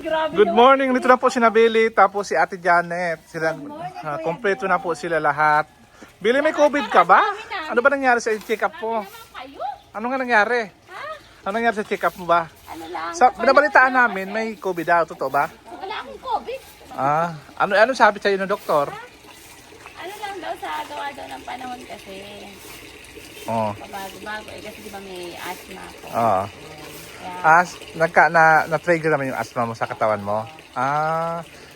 Good morning, dito na po si Billy, tapos si Ate Janet. Sila, kompleto na po sila lahat. Billy, may COVID ka ba? Ano ba nangyari sa check-up mo? Ano nga nangyari? Ano nangyari sa check-up mo ba? Ano lang? Binabalitaan namin, may COVID daw. Totoo ba? Wala akong COVID. Ano sabi sa'yo ng doktor? Ano lang daw sa gawa daw ng panahon kasi. Oo. Bago-bago. Kasi di ba may asthma ako. Oo. Kaya, Na-trigger naman yung asthma mo sa katawan mo?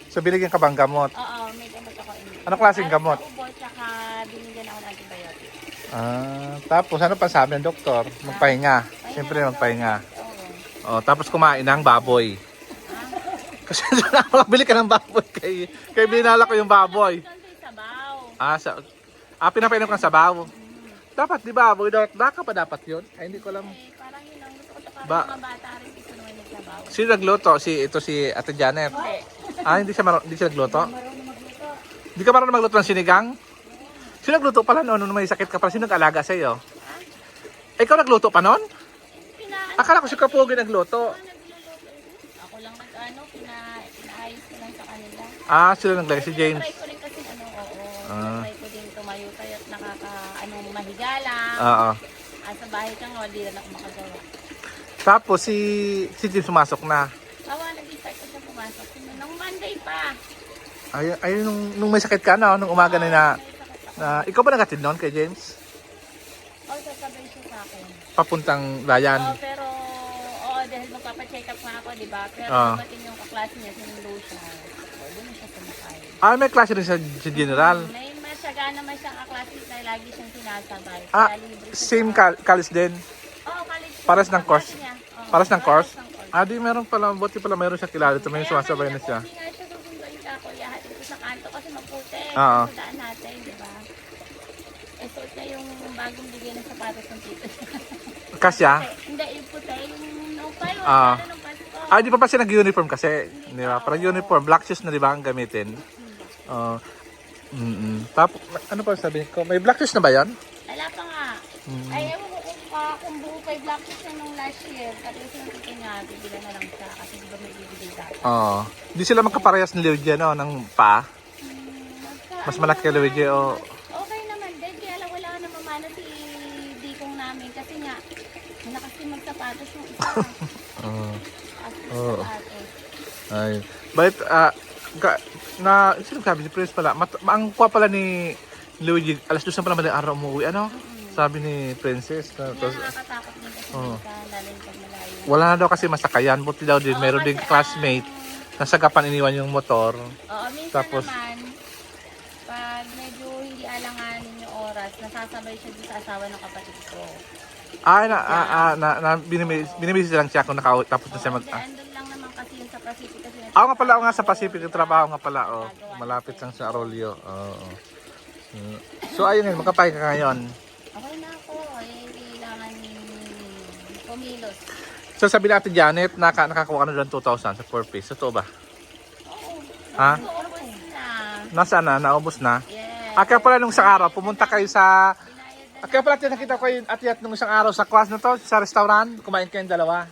So binigyan ka bang gamot? oo, may gamot ako. Anong klaseng gamot? Sa ubo, tsaka binigyan ako ng antibiotic. Tapos ano pa sabi ng doktor? Magpahinga. Siyempre magpahinga. Oo. Tapos kumain ng baboy. Kasi nakabili ka ng baboy kay binala ko yung baboy. Sabaw. Pinapainom ka ng sabaw. Dapat, di ba? Daka pa dapat yun? Ay, hindi ko alam. Parang yun ang gusto ko. Tsaka Ba- mga bata rin gusto naman nagsabaw. Sino nagluto? Si Ate Janet. Hindi. Hindi siya nagluto? Hindi ka marunong magluto ng sinigang? Sino nagluto pala noon? Nung may sakit ka pala, sino nag-alaga sa'yo? Ikaw nagluto pa noon? Akala ko si Kapugi nagluto. Ako lang pinaayos ko lang sa kanila. Sila naglagay si James. Try ko rin kasi try ko din tumayo tayo at mahiga lang. Oo. Sa bahay ka nga, di na ako makagawa. Tapos si James sumasok na. Nag-start ko siya pumasok. Nung Monday pa. Ayun, nung may sakit ka na, nung umaga na ikaw ba nagatid noon kay James? Sasabay siya sa akin. Papuntang Layan. Pero, dahil magpapacheck up nga ako, di ba? Pero dumating yung kaklase niya, sinundo siya. Doon na siya sumakay. May klase rin sa General. May masyaga naman siyang kaklase na lagi siyang sinasabay. Libre siya Same college din. college. Pares ng course. Pares ng course? Pares ng Di meron pala, buti pala meron siya kilala. Ito may sumasabay na siya. Hindi nga siya susunduin ka ako, lahat ito sa kanto kasi maputi. Oo. Sa daan natin, di ba? Suot na yung bagong bigay ng sapatos ng tito siya. Kasya? Hindi, yung puti, yung nupay, nung pasko. Di pa pa siya nag-uniform kasi. Di ba? Parang uniform, black shoes na di ba ang gamitin? Tapos, ano pa sabi ko? May black shoes na ba yan? Wala pa nga. Ay, ewan ko kung buo pa yung black shoes na nung last year. Pati yung tito niya, bibila na lang siya kasi di ba may bibigay dati. Di sila magkaparehas ni Luigi, no? Ng pa. Mas malaki kay Luigi, o... Okay naman din, kaya lang wala na mamana si Dikong namin kasi nga, malakas din magsapatos yung isa. Sapatos. Ay. But, sino sabi si Prince pala? Ang kuha pala ni Luigi, alas 2 pa naman ng araw umuwi, ano? Sabi ni Princess. Kaya nakakatakot din kasi lalo pag malayo. Wala na daw kasi masakayan. Buti daw din, meron din classmate. Nasa gapan iniwan yung motor. Oo, minsan Tapos, naman, pag medyo hindi alanganin yung oras, nasasabay siya dun sa asawa ng kapatid ko. Binibisi lang siya kung tapos na siya mag... Andun lang naman kasi yun sa Pacific kasi Ako nga sa Pacific, yung trabaho nga pala, malapit lang sa Arroyo. So ayun ngayon, magkapahinga ka ngayon. okay na ako, kailangan kumilos. So sabi natin Janet, nakakuha ka na doon 2,000 sa 4-piece. Totoo ba? Oo. Ha? Ubus na. Nasaan na? Naubos na? Yes. Kaya pala nung isang araw, pumunta kayo sa... Kaya pala nakita ko yung Ate At nung isang araw sa class na to, sa restaurant, kumain kayong dalawa.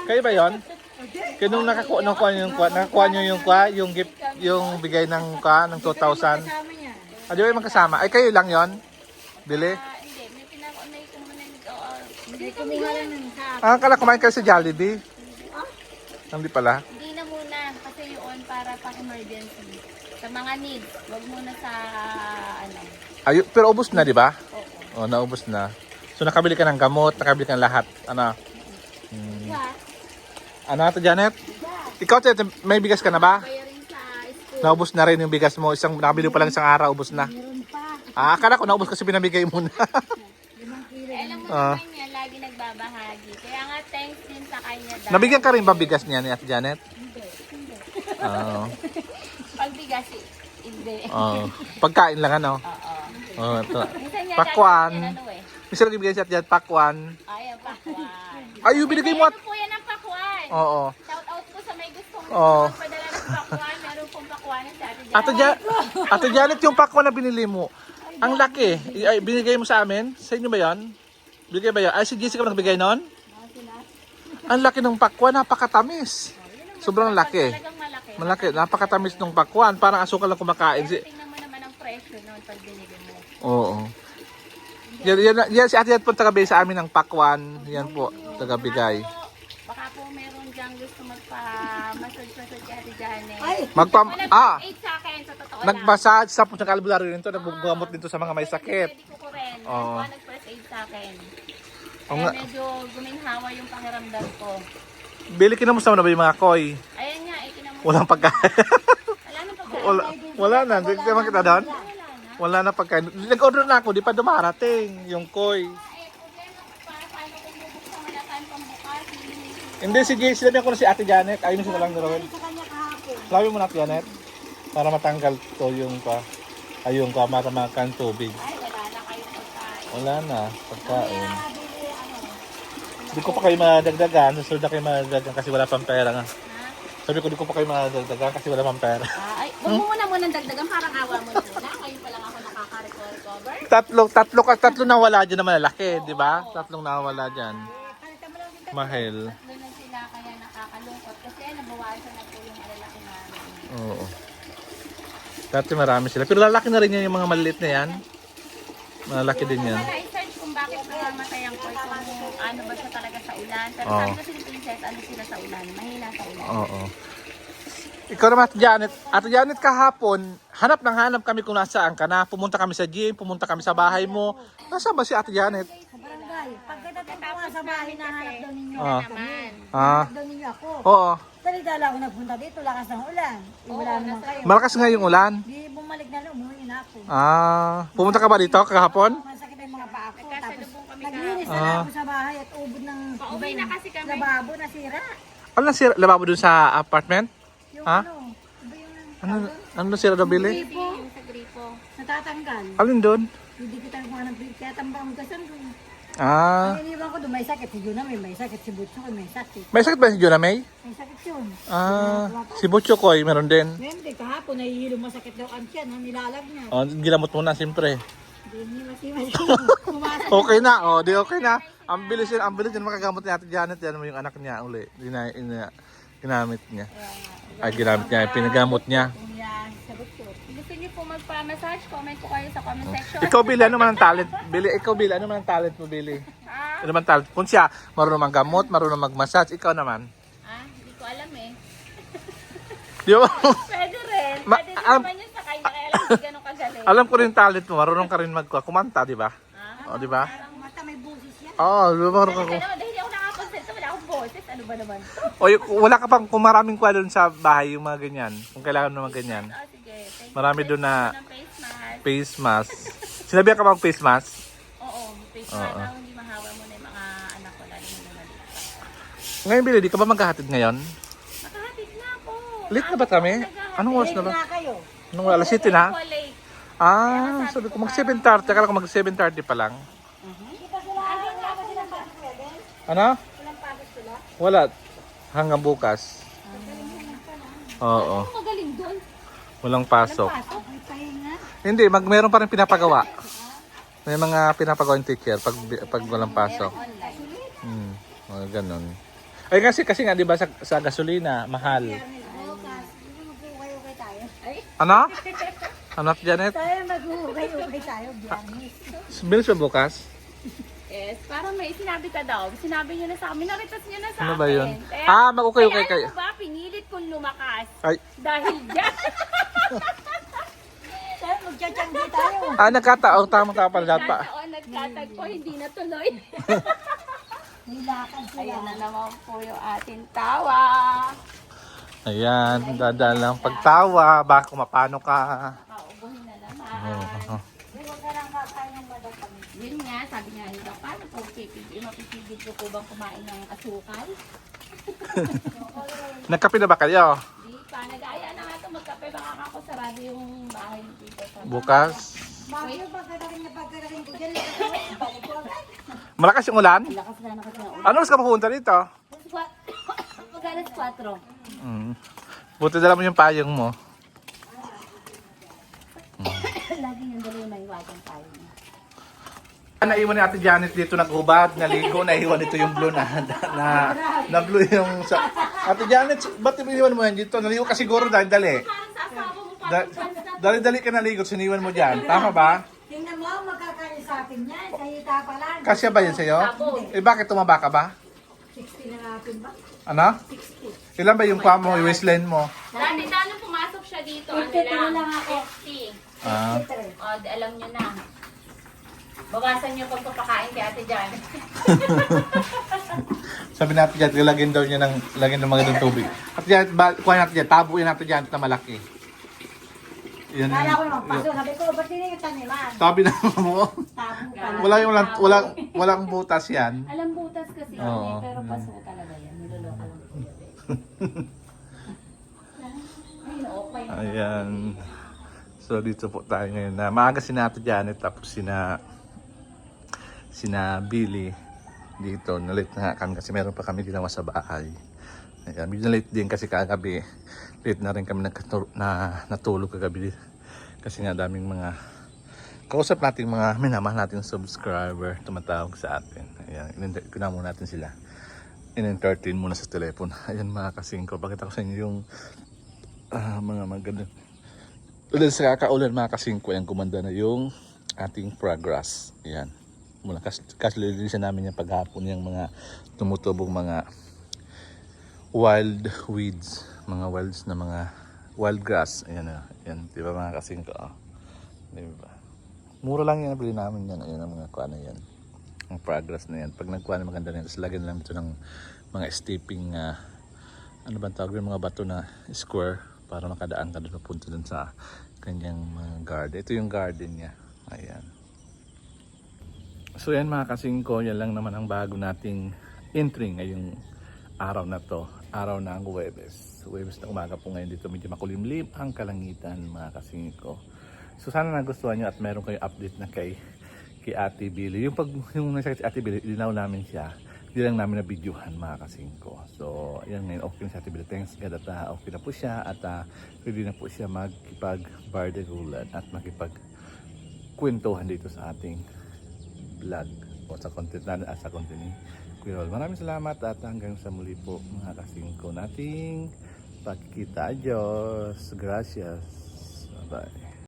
Kayo ba yon? Kaya nung nakakuha nyo yung gift, yung bigay ng 2,000. Di ba yung magkasama? Ay kayo lang yon? Bili? Hindi kumuha lang ng sa Kala kumain kayo sa Jollibee? Hindi pala. Hindi na muna kasi yun para pang emergency. Sa mga needs, wag muna sa Pero ubos na, di ba? Oo. Naubos na. So nakabili ka ng gamot, nakabili ka ng lahat. Ano? Ano ito, Janet? Ikaw, may bigas ka na ba? Bayarin sa school. Naubos na rin yung bigas mo. Nakabili pa lang isang araw, ubos na. Meron pa. Akala ko naubos kasi pinamigay mo na. Alam mo naman yan, lagi nagbabahagi. Kaya nga, thanks din sa kanya. Nabigyan ka rin ba bigas niya ni Ate Janet? Hindi. Oo. Pag bigas, hindi. Pagkain lang ano? Oo. Ito. Minsan niya Pakwan. yan, Minsan nagbibigay si Ate Janet, pakwan. Ay, ang pakwan. Ay, yung binigay mo at... Meron po yan ang pakwan. Oo. Shout out po sa may gustong Oo. magpadala ng pakwan. Meron pong pakwan sa Ate Ate Janet, yung pakwan na binili mo, ang laki. Binigay mo sa amin? Sa inyo ba yan? Bigay ba yan? Ay, si Jessica nagbigay nun? Ang laki ng pakwan, napakatamis. Sobrang laki. Talagang malaki. Malaki. Napakatamis ng pakwan. Parang asukal lang kumakain. Pero tingnan mo naman ang presyo noon pag binili mo. Oo. Yan si Ate Yan po tagabigay sa amin ng pakwan. Yan po, tagabigay. Baka po meron diyang gusto magpa-massage kay Ate Janet. Magpam... Ah! 8 sa akin, sa totoo lang. Nag-massage sa puntang albularyo rin to. Nagbugamot dito sa mga may sakit. Pwede ko rin. Oo. Nag-first aid sa akin. Oo Kaya nga. medyo guminhawa yung pakiramdam ko. Bili, kinamusta mo na ba yung mga koy? Ayan nga, kinamusta. Walang pagkain. Wala na pagkain. Wala na. Hindi naman kita doon. Wala na. Wala na pagkain. Nag-order na ako. Di pa dumarating yung koy. Problema ko para paano kung bubuksan mo na tayo pambukas. Hindi, sige. Sinabi ko na si Ate Janet. Ayun sila lang naroon. Sabi mo na Ate Janet. Para matanggal to yung pa. Ayun ka, maramakan tubig. Ay, wala na kayong pagkain. Wala na. Pagkain. Di ko pa kayo madagdagan. Susunod na kayo madagdagan kasi wala pang pera nga. Ha? Sabi ko, di ko pa kayo madagdagan kasi wala pang pera. Ay, huwag mo muna dagdagan. Parang awa mo muna. Ngayon pa lang ako nakaka-recover. Tatlo na wala dyan na malalaki, di ba? Tatlong nawala dyan. Mahal. Tatlo na sila kaya nakakalungkot. Kasi nabawasan na po yung malalaki namin. Oo. Dati marami sila. Pero lalaki na rin yan yung mga maliliit na yan. Malalaki din yan. Wala i-search kung bakit namamatay ang koy. Kung ano ba siya talaga sa ulan. Pero Oo. sabi kasi ni Princess, ano sila sa ulan. Mahina sa ulan. Oo. Ikaw naman, Ate Janet. Ate Janet, kahapon, hanap kami kung nasaan ka na. Pumunta kami sa gym, pumunta kami sa bahay mo. Nasaan ba si Ate Janet? Sa barangay. Pagkadating ko nga sa bahay, nahanap daw ninyo. Ah. Naman. Ah, Nahanap daw ninyo ako. oo. Salidala ako nagpunta dito, lakas ng ulan. Wala naman kayo. Malakas nga yung ulan. Di bumalik na lang, umuwi na ako. Ah, pumunta ka ba dito kahapon? Masakit ang mga paa ko. Tapos Nagkasalubong kami naglinis na lang ako sa bahay at ubod ng Pauwi na kasi kami. lababo nasira. Ano nasira? Lababo dun sa apartment? Yung Ha? ano, iba yung Ano, ano nasira daw, Billy? Yung sa gripo. natatanggal. Alin doon? Hindi kita mga nang kaya tambang gasan ko. Ah, Ang iniwan ko doon, may sakit. Si Juna may sakit. Si Butcho may sakit. may sakit ba si Jonah May? May sakit yun. Ah, si Butcho Koy, meron din. Hindi, kahapon nahihilo masakit daw ang tiyan. Nilalag niya. Oh, ginamot mo na, siyempre. Hindi masimas. Pumasok. Okay na, oh, di okay na. Ang bilis yun makagamot ni Ate Janet, yan mo yung anak niya uli. Ginamit niya. Ay, ginamit niya, pinagamot niya. Yan, sagot ko. Gusto niyo po magpa-massage? Comment po kayo sa comment section. Ikaw, Billy, ano man ang talent? Billy, ano man ang talent mo, Billy? Ah, Ano man talent? Kung siya, marunong maggamot, marunong mag-massage, ikaw naman. hindi ko alam eh. Di ba? Pwede rin. Ma- Pwede din alam- naman yun sa kanya. Kaya lang hindi ganun kagaling. Alam ko rin yung talent mo, marunong ka rin kumanta, di ba? O, di ba? Ang mata may busis yan. Oo, marunong ka. Kaya naman, dahil ako nakakonsenso, wala akong boses. Ano ba naman? Wala ka pang, kung maraming kwa doon sa bahay, yung mga ganyan. Kung kailangan mo mga ganyan. Oh, sige. Thank you. Marami doon na Ng face mask. face mask. Sinabi ka bang face mask? Oo, face mask. Ako hindi mahawa mo na yung mga anak ko. Lalo mo naman. Ngayon, Billy, di ka ba maghahatid ngayon? Nakahatid na ako. Late na ba kami? Anong oras na ba? Nga kayo. Anong alas 7 na? Ako late. Ah, sabi ko mag 7:30. Akala ko mag 7:30 pa lang. Hindi pa sila, wala pa silang pasok pwede? Ano? Walang pasok sila? Wala. Hanggang bukas. Oo. Ano magaling doon? Walang pasok. Pasok, may pahinga. Hindi, meron pa rin pinapagawa. May mga pinapagawa yung teacher pag walang pasok. Mga ganun. Ay kasi nga 'di ba sa gasolina mahal. Bukas, hindi mag-uukay-ukay tayo. Ano? Ano, Janet? Tayo mag-uukay-ukay tayo, Bianis. Bilis ba bukas? Yes, parang may sinabi ka daw. Sinabi niyo na sa amin. Naritas niyo na sa Ano akin. ba yun? Kaya, Mag-ukay-ukay kaya kayo. ano ba? Pinilit kong lumakas. Ay, Dahil dyan. Tayo, magtsatsyanggi tayo. nagkataon. Tama pala dapat pa. Nataon, nagtatagpo, hindi natuloy. May lakad sila. Ayan na naman po yung ating tawa. Ayan, dadaan lang pagtawa. Baka kung mapano ka. Paubuhin na naman. Oo. Huwag ka lang kakain ng madam kami. Yun nga, sabi nga nila, paano po mapipigil ko po bang kumain ng asukal? Nagkape na ba kayo? Di pa, nag-aya na nga ito magkape. Baka ako sarado yung bahay ng tito. Bukas? Bakit pagkadating ko dyan, balik ko agad. Malakas yung ulan? Lakas na kasi na ulan. Ano mas ka pupunta dito? Mag-alas 4. Buti dala mo yung payong mo. Lagi yung dali yung maiwagan tayo. Naiwan ni Ate Janet dito naghubad, naligo, naiwan ito yung blue na blue yung sa Ate Janet, ba't iniwan mo yan dito? Naligo ka siguro dahil dali. Parang sa asawa mo, Da- parang basta. Dali-dali ka naligo, siniwan mo dyan. Tama ba? Tingnan mo, magkakain sa akin yan. Kahita pa lang. Kasya ba yan sa'yo? Eh bakit tumaba ka ba? 60 na natin ba? Ano? 60. Ilan ba yung pa mo, yung waistline mo? Dati nung pumasok siya dito, ano 53 lang, lang ako. 50. Ah. 63. O, alam nyo na. Bawasan nyo pagpapakain kay Ate Janet. Sabi natin dyan, lagyan ng mga tubig. At dyan, kuha natin dyan, tabuin natin dyan na malaki. Yan, Kala ko naman paso. Sabi ko, ba't hindi yung taniman? tabi na mo. Tabo pala. Walang butas yan. Alam butas kasi Oo. yun eh, pero paso talaga yan. Niloloka lang po yun. Ay, okay. Ayan. So dito po tayo ngayon na maaga si Ate Janet tapos sina Billy dito. Na-late na nga kami kasi meron pa kami ginawa sa bahay. Ayan, medyo late din kasi kagabi. Late na rin kami natulog kagabi kasi nga daming mga kausap nating mga minamahal nating subscriber tumatawag sa atin. Ayan, kuna muna natin sila. In-entertain muna sa telepono. Ayan mga kasingko, pakita ko sa inyo yung mga maganda. Dahil sa kakaulan mga kasingko, ayan, gumanda na yung ating progress. Ayan. Mula kaslilinisan namin yung paghapon yung mga tumutubong mga wild weeds, mga wilds na mga wild grass. Ayan na. Ayan, di ba mga kasingko? Oh. Di ba? Mura lang yan, nabili namin yan. Ayan ang mga kuha na yan. Ang progress na yan. Pag nagkuha na maganda na yan, tapos lagyan lang ito ng mga stepping, ano ba tawag yung mga bato na square para makadaan ka doon, papunta doon sa kanyang mga garden. Ito yung garden niya. Ayan. So yan mga kasingko, yan lang naman ang bago nating entry ngayong araw na to. Araw ng Huwebes. Huwebes na umaga po ngayon dito. Medyo makulimlim ang kalangitan mga kasingko. So sana nagustuhan nyo at meron kayong update na kay Ate Billy. Yung nasa si Ate Billy, ilinaw namin siya. Hindi lang namin na videohan mga kasingko. So yan ngayon, okay na si Ate Billy. Thanks God at okay na po siya at ready na po siya magkipag-bardagulan at makipag-kwentuhan dito sa ating vlog o sa content ni Kuya Rol. Maraming salamat at hanggang sa muli po mga kasingko nating pagkikita. Adios. Gracias. Bye.